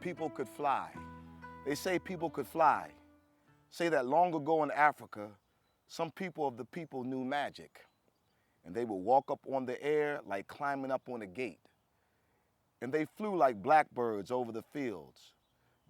people could fly. They say people could fly. Say that long ago in Africa, some people of the people knew magic, and they would walk up on the air like climbing up on a gate. And they flew like blackbirds over the fields,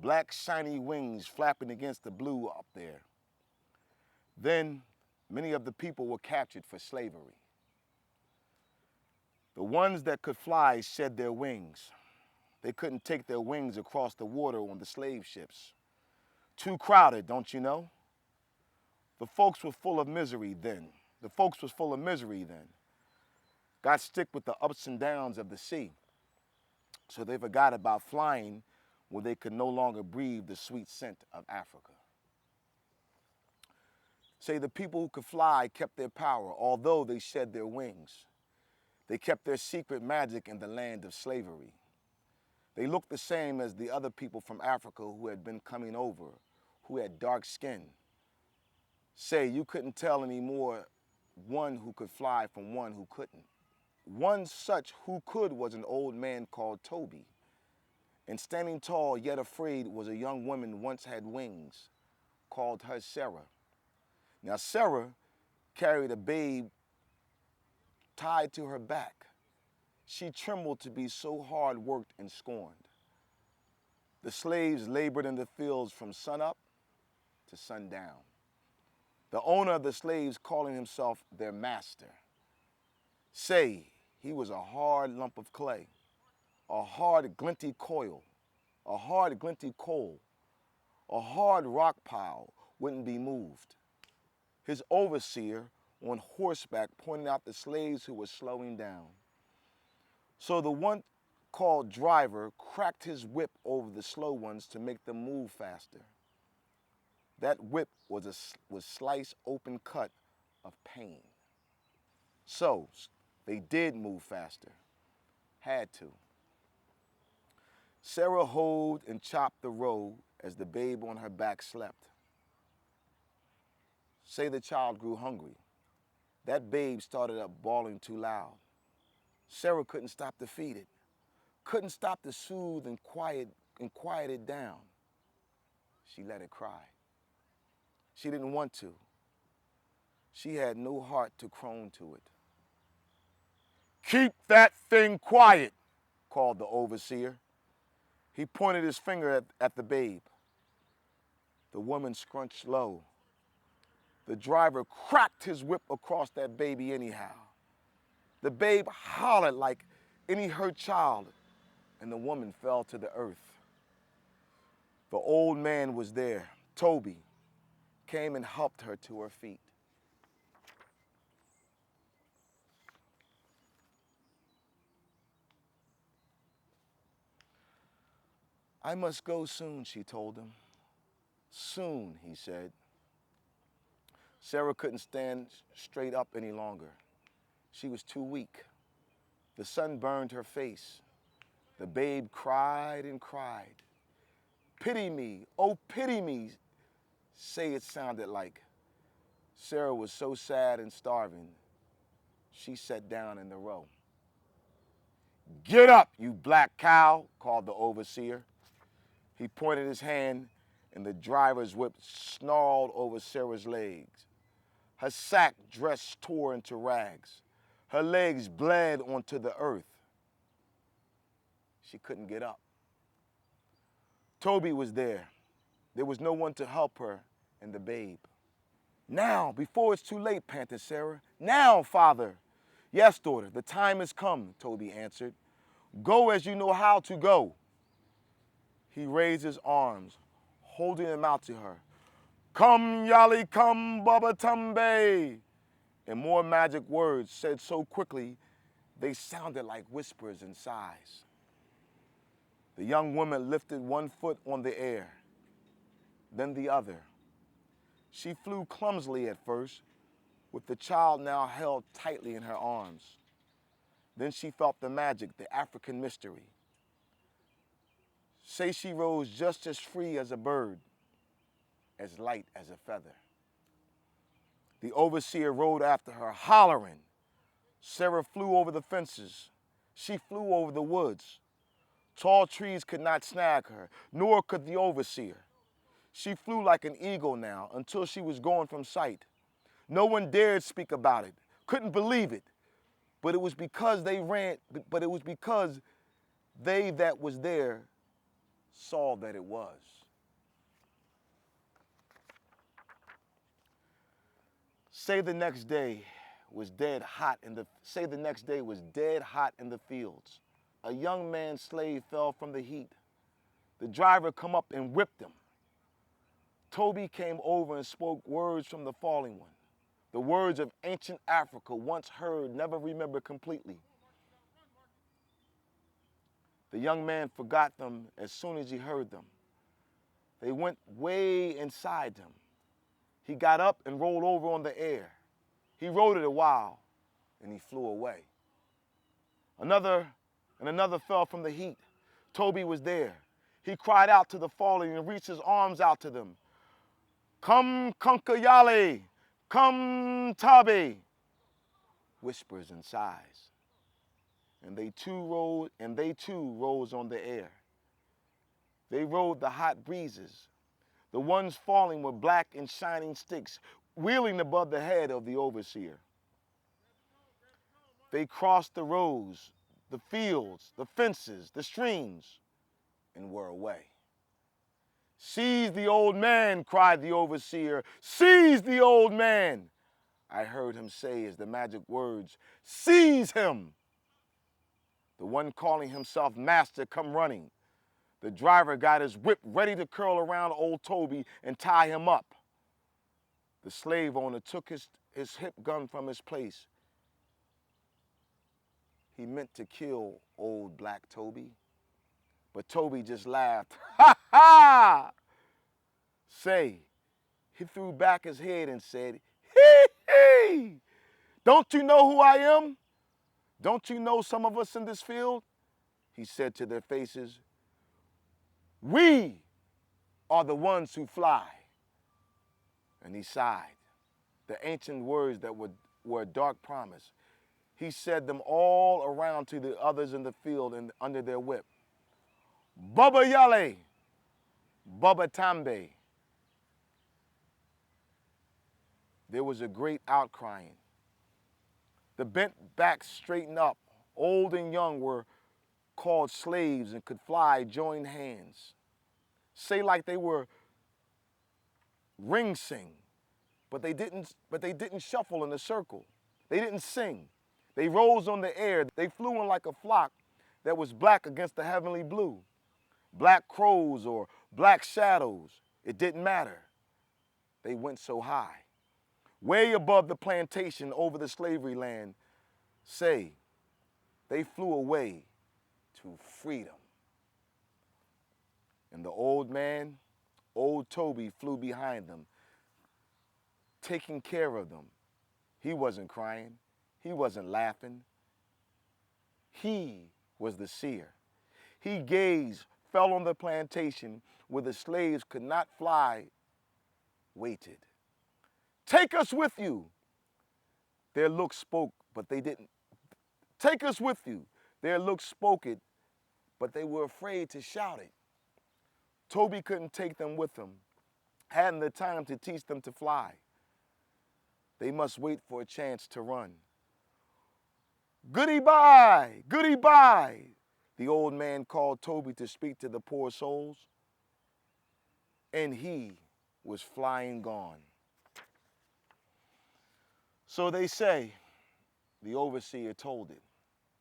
black shiny wings flapping against the blue up there. Then many of the people were captured for slavery. The ones that could fly shed their wings. They couldn't take their wings across the water on the slave ships. Too crowded, don't you know? The folks were full of misery then. Got stick with the ups and downs of the sea. So they forgot about flying when they could no longer breathe the sweet scent of Africa. Say the people who could fly kept their power, although they shed their wings. They kept their secret magic in the land of slavery. They looked the same as the other people from Africa who had been coming over, who had dark skin. Say you couldn't tell anymore one who could fly from one who couldn't. One such who could was an old man called Toby. And standing tall yet afraid was a young woman once had wings, called her Sarah. Now Sarah carried a babe tied to her back. She trembled to be so hard worked and scorned. The slaves labored in the fields from sunup to sundown. The owner of the slaves calling himself their master. Say he was a hard lump of clay, a hard glinty coal, a hard rock pile wouldn't be moved. His overseer on horseback pointed out the slaves who were slowing down. So the one called driver cracked his whip over the slow ones to make them move faster. That whip was slice open cut of pain. So they did move faster, had to. Sarah hoed and chopped the row as the babe on her back slept. Say the child grew hungry. That babe started up bawling too loud. Sarah couldn't stop to feed it, couldn't stop to soothe and quiet it down. She let it cry. She didn't want to. She had no heart to croon to it. "Keep that thing quiet," called the overseer. He pointed his finger at the babe. The woman scrunched low. The driver cracked his whip across that baby anyhow. The babe hollered like any hurt child, and the woman fell to the earth. The old man was there. Toby came and helped her to her feet. "I must go soon," she told him. "Soon," he said. Sarah couldn't stand straight up any longer. She was too weak. The sun burned her face. The babe cried and cried. "Pity me, oh pity me," say it sounded like. Sarah was so sad and starving, she sat down in the row. "Get up, you black cow," called the overseer. He pointed his hand, and the driver's whip snarled over Sarah's legs. Her sack dress tore into rags. Her legs bled onto the earth. She couldn't get up. Toby was there. There was no one to help her and the babe. "Now, before it's too late," panted Sarah. "Now, father." "Yes, daughter, the time has come," Toby answered. "Go as you know how to go." He raised his arms, holding them out to her. "Come, Yali, come, Baba Tumbe," and more magic words said so quickly they sounded like whispers and sighs. The young woman lifted one foot on the air, then the other. She flew clumsily at first, with the child now held tightly in her arms. Then she felt the magic, the African mystery. Say she rose just as free as a bird, as light as a feather. The overseer rode after her, hollering. Sarah flew over the fences. She flew over the woods. Tall trees could not snag her, nor could the overseer. She flew like an eagle now until she was gone from sight. No one dared speak about it, couldn't believe it. But it was because they that was there saw that it was. Say the next day was dead hot in the fields. A young man's slave fell from the heat. The driver come up and whipped him. Toby came over and spoke words from the falling one. The words of ancient Africa, once heard, never remembered completely. The young man forgot them as soon as he heard them. They went way inside him. He got up and rolled over on the air. He rode it a while, and he flew away. Another fell from the heat. Toby was there. He cried out to the falling and reached his arms out to them. Come, Kunkayale, come, Tabe, whispers and sighs. And they too rose on the air. They rode the hot breezes. The ones falling were black and shining sticks, wheeling above the head of the overseer. They crossed the roads, the fields, the fences, the streams, and were away. Seize the old man, cried the overseer. Seize the old man. I heard him say as the magic words, seize him. The one calling himself master come running. The driver got his whip ready to curl around old Toby and tie him up. The slave owner took his hip gun from his place. He meant to kill old black Toby, but Toby just laughed. Ha ha! Say, he threw back his head and said, hee hee! Don't you know who I am? Don't you know some of us in this field? He said to their faces, we are the ones who fly. And he sighed. The ancient words that were a dark promise. He said them all around to the others in the field and under their whip. Baba Yale, Baba Tambe. There was a great outcrying. The bent backs straightened up. Old and young were called slaves and could fly, joined hands. Say like they were ring sing, but they didn't shuffle in a circle. They didn't sing. They rose on the air. They flew in like a flock that was black against the heavenly blue. Black crows or black shadows, it didn't matter. They went so high. Way above the plantation over the slavery land, say, they flew away to freedom. And the old man, old Toby, flew behind them, taking care of them. He wasn't crying. He wasn't laughing. He was the seer. He gazed, fell on the plantation where the slaves could not fly, waited. Take us with you. Their looks spoke, but they didn't. Take us with you. Their looks spoke it, but they were afraid to shout it. Toby couldn't take them with him, hadn't the time to teach them to fly. They must wait for a chance to run. Goody bye, goody bye. The old man called Toby to speak to the poor souls, and he was flying gone. So they say, the overseer told it.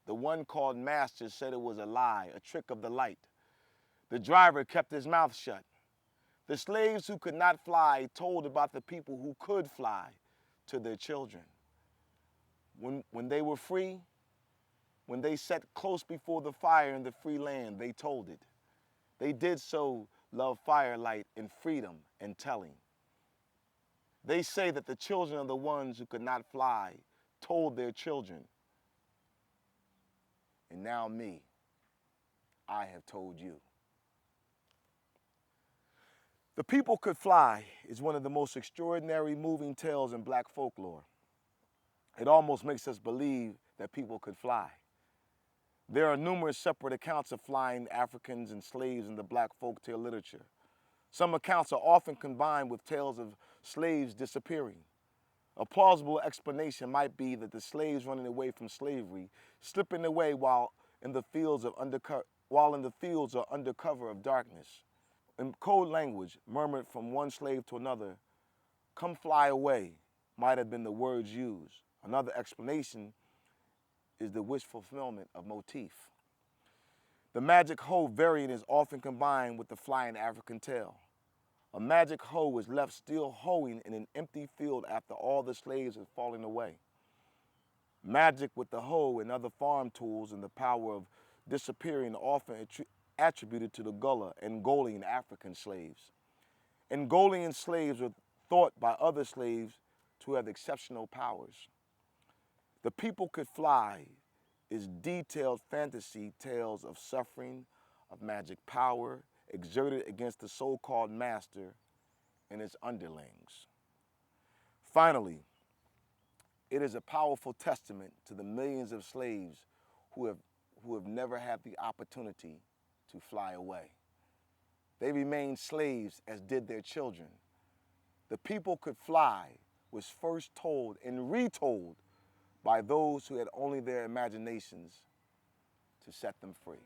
The one called master said it was a lie, a trick of the light. The driver kept his mouth shut. The slaves who could not fly told about the people who could fly to their children. When they were free, when they sat close before the fire in the free land, they told it. They did so love firelight and freedom and telling. They say that the children of the ones who could not fly told their children. And now me, I have told you. The People Could Fly is one of the most extraordinary moving tales in black folklore. It almost makes us believe that people could fly. There are numerous separate accounts of flying Africans and slaves in the black folktale literature. Some accounts are often combined with tales of slaves disappearing. A plausible explanation might be that the slaves running away from slavery, slipping away while in the fields are under cover of darkness. In code language, murmured from one slave to another, "Come fly away," might have been the words used. Another explanation is the wish fulfillment of motif. The magic hoe variant is often combined with the flying African tale. A magic hoe is left still hoeing in an empty field after all the slaves have fallen away. Magic with the hoe and other farm tools and the power of disappearing often attributed to the Gullah and Ngolian African slaves. Ngolian slaves were thought by other slaves to have exceptional powers. The People Could Fly is detailed fantasy tales of suffering, of magic power exerted against the so-called master and his underlings. Finally, it is a powerful testament to the millions of slaves who have never had the opportunity to fly away. They remained slaves as did their children. The People Could Fly was first told and retold by those who had only their imaginations to set them free.